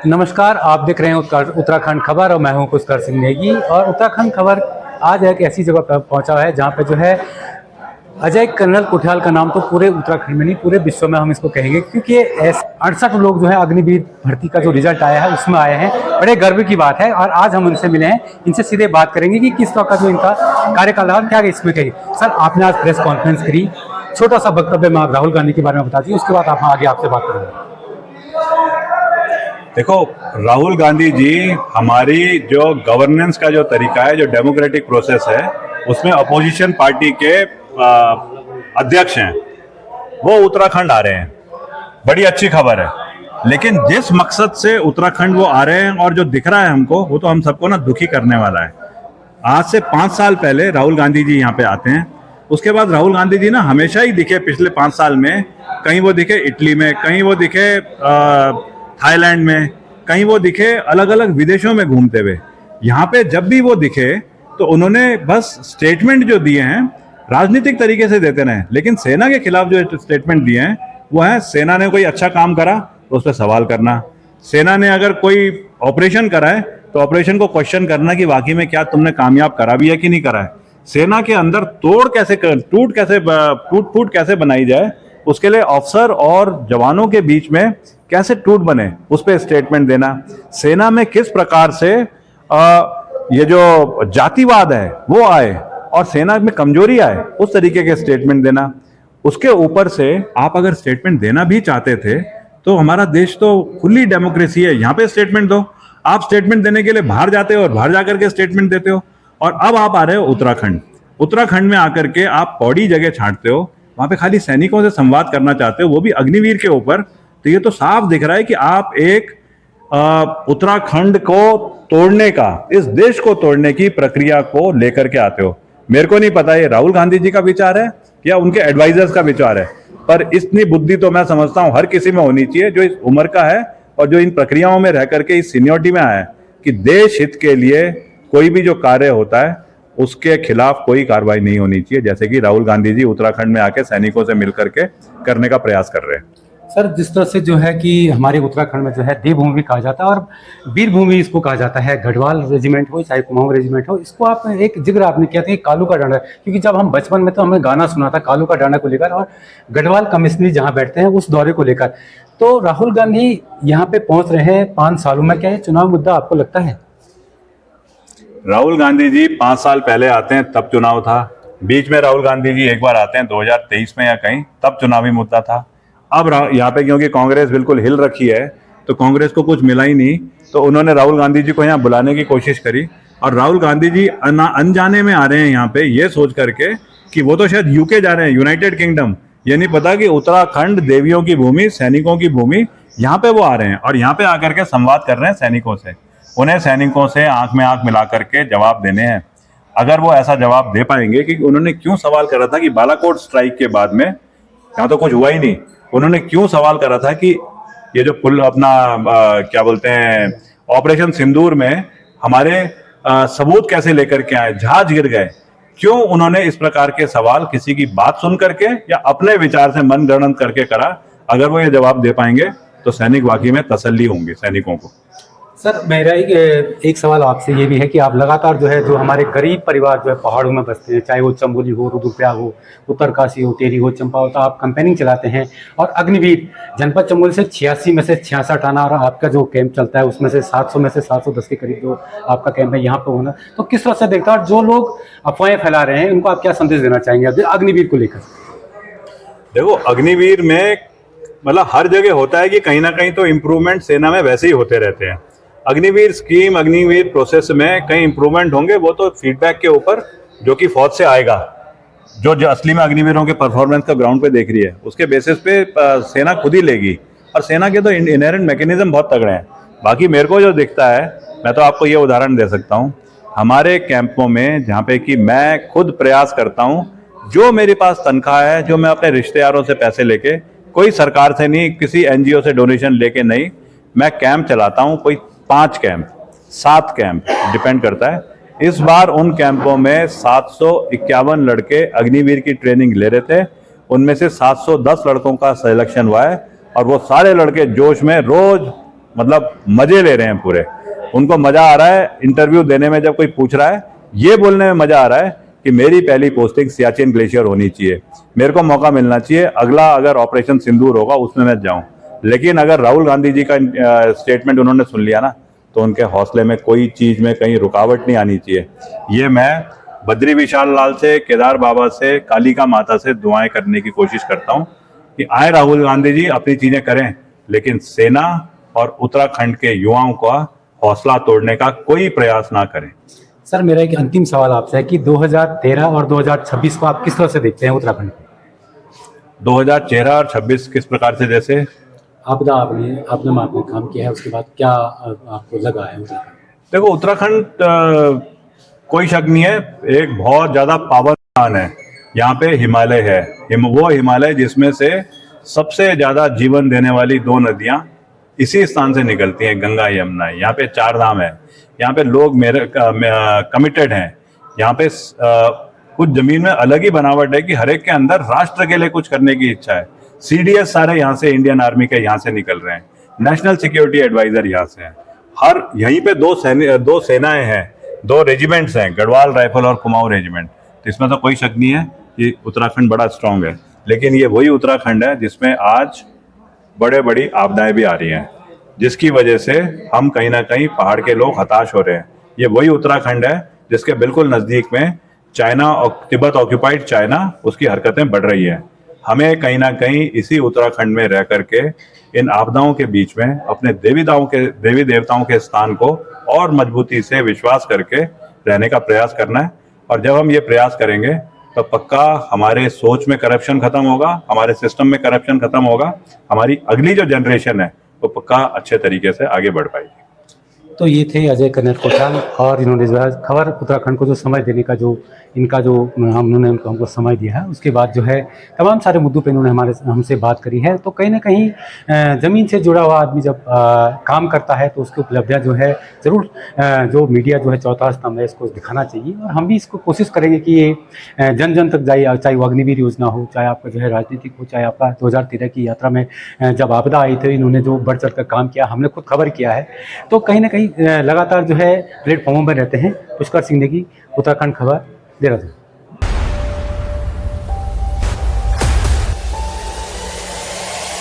नमस्कार, आप देख रहे हैं उत्तराखंड खबर और मैं हूं पुष्कर सिंह नेगी। और उत्तराखंड खबर आज एक ऐसी जगह पर पहुंचा है जहां पे जो है अजय कर्नल कुठियाल का नाम तो पूरे उत्तराखंड में नहीं पूरे विश्व में हम इसको कहेंगे, क्योंकि 68 लोग जो है अग्निवीर भर्ती का जो रिजल्ट आया है उसमें आए हैं। बड़े गर्व की बात है और आज हम उनसे मिले हैं, इनसे सीधे बात करेंगे कि किस तरह का जो इनका कार्यकाल रहा, क्या इसमें कही। सर, आपने आज प्रेस कॉन्फ्रेंस करी, छोटा सा वक्तव्य में आप राहुल गांधी के बारे में बता दीजिए, उसके बाद आप आगे आपसे बात करेंगे। देखो, राहुल गांधी जी हमारी जो गवर्नेंस का जो तरीका है, जो डेमोक्रेटिक प्रोसेस है, उसमें अपोजिशन पार्टी के अध्यक्ष हैं। वो उत्तराखंड आ रहे हैं, बड़ी अच्छी खबर है। लेकिन जिस मकसद से उत्तराखंड वो आ रहे हैं और जो दिख रहा है हमको, वो तो हम सबको ना दुखी करने वाला है। आज से 5 साल पहले राहुल गांधी जी यहाँ पे आते हैं। उसके बाद राहुल गांधी जी ना हमेशा ही दिखे पिछले 5 साल में, कहीं वो दिखे इटली में, कहीं वो दिखे थाईलैंड में, कहीं वो दिखे अलग अलग विदेशों में घूमते हुए। यहाँ पे जब भी वो दिखे तो उन्होंने बस स्टेटमेंट जो दिए हैं राजनीतिक तरीके से देते रहे, लेकिन सेना के खिलाफ जो स्टेटमेंट दिए हैं वो है सेना ने कोई अच्छा काम करा तो उस पर सवाल करना, सेना ने अगर कोई ऑपरेशन करा है तो ऑपरेशन को क्वेश्चन करना कि वाकई में क्या तुमने कामयाब करा भी है कि नहीं करा है। सेना के अंदर टूट फूट कैसे बनाई जाए, उसके लिए अफसर और जवानों के बीच में कैसे टूट बने, उस पर स्टेटमेंट देना। सेना में किस प्रकार से ये जो जातिवाद है वो आए और सेना में कमजोरी आए, उस तरीके के स्टेटमेंट देना। उसके ऊपर से आप अगर स्टेटमेंट देना भी चाहते थे तो हमारा देश तो खुली डेमोक्रेसी है, यहाँ पे स्टेटमेंट दो। आप स्टेटमेंट देने के लिए बाहर जाते हो और बाहर जाकर के स्टेटमेंट देते हो। और अब आप आ रहे हो उत्तराखंड में आकर के आप पौड़ी जगह छांटते हो, वहां पे खाली सैनिकों से संवाद करना चाहते हो, वो भी अग्निवीर के ऊपर। तो ये तो साफ दिख रहा है कि आप एक उत्तराखंड को तोड़ने का, इस देश को तोड़ने की प्रक्रिया को लेकर के आते हो। मेरे को नहीं पता ये राहुल गांधी जी का विचार है या उनके एडवाइजर्स का विचार है, पर इतनी बुद्धि तो मैं समझता हूं हर किसी में होनी चाहिए जो इस उम्र का है और जो इन प्रक्रियाओं में रह करके इस सीनियरिटी में आया है, कि देश हित के लिए कोई भी जो कार्य होता है उसके खिलाफ कोई कार्रवाई नहीं होनी चाहिए, जैसे कि राहुल गांधी जी उत्तराखंड में आके सैनिकों से मिलकर के करने का प्रयास कर रहे हैं। सर, जिस तरह से जो है कि हमारे उत्तराखंड में जो है देवभूमि भी कहा जाता है और वीरभूमि इसको कहा जाता है, गढ़वाल रेजिमेंट हो चाहे कुमाऊं रेजिमेंट हो, इसको आप एक जिक्र आपने किया था कि कालू का डांडा, क्योंकि जब हम बचपन में तो हमें गाना सुना था कालू का डांडा को लेकर और गढ़वाल कमिश्नरी जहाँ बैठते हैं उस दौरे को लेकर। तो राहुल गांधी यहाँ पे पहुंच रहे हैं 5 सालों में, क्या ये चुनाव मुद्दा आपको लगता है? राहुल गांधी जी 5 साल पहले आते हैं तब चुनाव था, बीच में राहुल गांधी जी एक बार आते हैं 2023 में या कहीं, तब चुनावी मुद्दा था। अब यहाँ पे क्योंकि कांग्रेस बिल्कुल हिल रखी है तो कांग्रेस को कुछ मिला ही नहीं, तो उन्होंने राहुल गांधी जी को यहाँ बुलाने की कोशिश करी। और राहुल गांधी जी अनजाने में आ रहे हैं यहाँ पे ये सोच करके कि वो तो शायद यूके जा रहे हैं, यूनाइटेड किंगडम। ये नहीं पता कि उत्तराखंड देवियों की भूमि, सैनिकों की भूमि, यहाँ पे वो आ रहे हैं और यहाँ पे आकर के संवाद कर रहे हैं सैनिकों से। उन्हें सैनिकों से आंख में आंख मिला करके जवाब देने हैं। अगर वो ऐसा जवाब दे पाएंगे कि उन्होंने क्यों सवाल करा था कि बालाकोट स्ट्राइक के बाद में, यहाँ तो कुछ हुआ ही नहीं, उन्होंने क्यों सवाल करा था कि ये जो पुल अपना क्या बोलते हैं ऑपरेशन सिंदूर में हमारे सबूत कैसे लेकर के आए, जहाज गिर गए, क्यों उन्होंने इस प्रकार के सवाल किसी की बात सुन करके या अपने विचार से मनगढ़ंत करके करा। अगर वो ये जवाब दे पाएंगे तो सैनिक वाकई में तसल्ली होंगे सैनिकों को। सर, मेरा एक सवाल आपसे ये भी है कि आप लगातार जो है जो हमारे गरीब परिवार जो है पहाड़ों में बसते हैं, चाहे वो चंबोली हो, रुद्रप्रयाग हो, उत्तरकाशी हो, टेरी हो, चंपावत, आप कैंपेनिंग चलाते हैं। और अग्निवीर जनपद चंबोली से 86 में से 66 आना और आपका जो कैंप चलता है उसमें से 700 में से 710 के करीब जो आपका कैंप है यहाँ पर होना, तो किस तरह से देखता है और जो लोग अफवाहें फैला रहे हैं उनको आप क्या संदेश देना चाहेंगे अग्निवीर को लेकर? देखो, अग्निवीर में मतलब हर जगह होता है कि कहीं ना कहीं तो इम्प्रूवमेंट सेना में वैसे ही होते रहते हैं। अग्निवीर स्कीम, अग्निवीर प्रोसेस में कहीं इंप्रूवमेंट होंगे, वो तो फीडबैक के ऊपर जो कि फौज से आएगा, जो असली में अग्निवीरों के परफॉर्मेंस का ग्राउंड पे देख रही है, उसके बेसिस पे सेना खुद ही लेगी। और सेना के तो इनहेरेंट मैकेनिज्म बहुत तगड़े हैं। बाकी मेरे को जो दिखता है, मैं तो आपको ये उदाहरण दे सकता हूँ, हमारे कैंपों में जहाँ पे कि मैं खुद प्रयास करता हूँ, जो मेरे पास तनख्वाह है, जो मैं अपने रिश्तेदारों से पैसे लेके, कोई सरकार से नहीं, किसी NGO से डोनेशन लेके नहीं, मैं कैंप चलाता हूँ। कोई 5 कैंप, 7 कैंप, डिपेंड करता है। इस बार उन कैंपों में 751 लड़के अग्निवीर की ट्रेनिंग ले रहे थे, उनमें से 710 लड़कों का सिलेक्शन हुआ है और वो सारे लड़के जोश में रोज मतलब मजे ले रहे हैं पूरे। उनको मजा आ रहा है इंटरव्यू देने में, जब कोई पूछ रहा है ये बोलने में मजा आ रहा है कि मेरी पहली पोस्टिंग सियाचिन ग्लेशियर होनी चाहिए, मेरे को मौका मिलना चाहिए, अगला अगर ऑपरेशन सिंदूर होगा उसमें मैं जाऊं। लेकिन अगर राहुल गांधी जी का स्टेटमेंट उन्होंने सुन लिया ना, तो उनके हौसले में कोई चीज में कहीं रुकावट नहीं आनी चाहिए। ये मैं बद्री विशाल लाल से, केदार बाबा से, कालिका माता से दुआएं करने की कोशिश करता हूं कि आए राहुल गांधी जी, अपनी चीजें करें, लेकिन सेना और उत्तराखंड के युवाओं का हौसला तोड़ने का कोई प्रयास ना करें। सर मेरा एक अंतिम सवाल आपसे है कि 2013 और 2026 को आप किस तरह से देखते हैं उत्तराखंड में? 2013 और 26 किस प्रकार से? जैसे आपदा आपने काम किया है, उसके बाद क्या आपको लगा है उत्तराखंड? देखो, उत्तराखंड कोई शक नहीं है, एक बहुत ज्यादा पावर स्थान है। यहाँ पे हिमालय है, वो हिमालय जिसमें से सबसे ज्यादा जीवन देने वाली दो नदियां इसी स्थान से निकलती हैं, गंगा यमुना। यहाँ पे 4 धाम है, यहाँ पे लोग मेरे कमिटेड हैं। यहाँ पे कुछ जमीन में अलग ही बनावट है कि हर एक के अंदर राष्ट्र के लिए कुछ करने की इच्छा है। सीडीएस सारे यहाँ से, इंडियन आर्मी के यहाँ से निकल रहे हैं, नेशनल सिक्योरिटी एडवाइजर यहाँ से हैं। हर यहीं पे दो सेनाएं हैं, 2 रेजिमेंट्स हैं, गढ़वाल राइफल और कुमाऊं रेजिमेंट। तो इसमें तो कोई शक नहीं है कि उत्तराखंड बड़ा स्ट्रांग है। लेकिन ये वही उत्तराखंड है जिसमें आज बड़े बड़ी आपदाएं भी आ रही हैं, जिसकी वजह से हम कहीं ना कहीं पहाड़ के लोग हताश हो रहे हैं। ये वही उत्तराखंड है जिसके बिल्कुल नजदीक में चाइना और तिब्बत ऑक्यूपाइड चाइना, उसकी हरकतें बढ़ रही है। हमें कहीं ना कहीं इसी उत्तराखंड में रह करके इन आपदाओं के बीच में अपने देवी देवताओं के स्थान को और मजबूती से विश्वास करके रहने का प्रयास करना है। और जब हम ये प्रयास करेंगे तो पक्का हमारे सोच में करप्शन खत्म होगा, हमारे सिस्टम में करप्शन खत्म होगा, हमारी अगली जो जनरेशन है वो पक्का अच्छे तरीके से आगे बढ़ पाएगी। तो ये थे अजय कर्नल कोठाल, और इन्होंने जो है खबर उत्तराखंड को जो समय देने का जो इनका जो हमको समय दिया है, उसके बाद जो है तमाम सारे मुद्दों पे इन्होंने हमसे बात करी है। तो कहीं ना कहीं ज़मीन से जुड़ा हुआ आदमी जब काम करता है तो उसकी उपलब्धियाँ जो है ज़रूर जो मीडिया जो है चौथा स्तंभ है, इसको दिखाना चाहिए। और हम भी इसको कोशिश करेंगे कि ये जन जन तक जाए, चाहे वो अग्निवीर योजना हो, चाहे आपका जो है राजनीतिक हो, चाहे आपका 2013 की यात्रा में जब आपदा आई थी इन्होंने जो बढ़ चढ़ कर काम किया, हमने खुद खबर किया है। तो कहीं ना कहीं लगातार जो है प्लेटफॉर्मों पर रहते हैं। पुष्कर सिंह नेगी, उत्तराखंड खबर, देहरादून।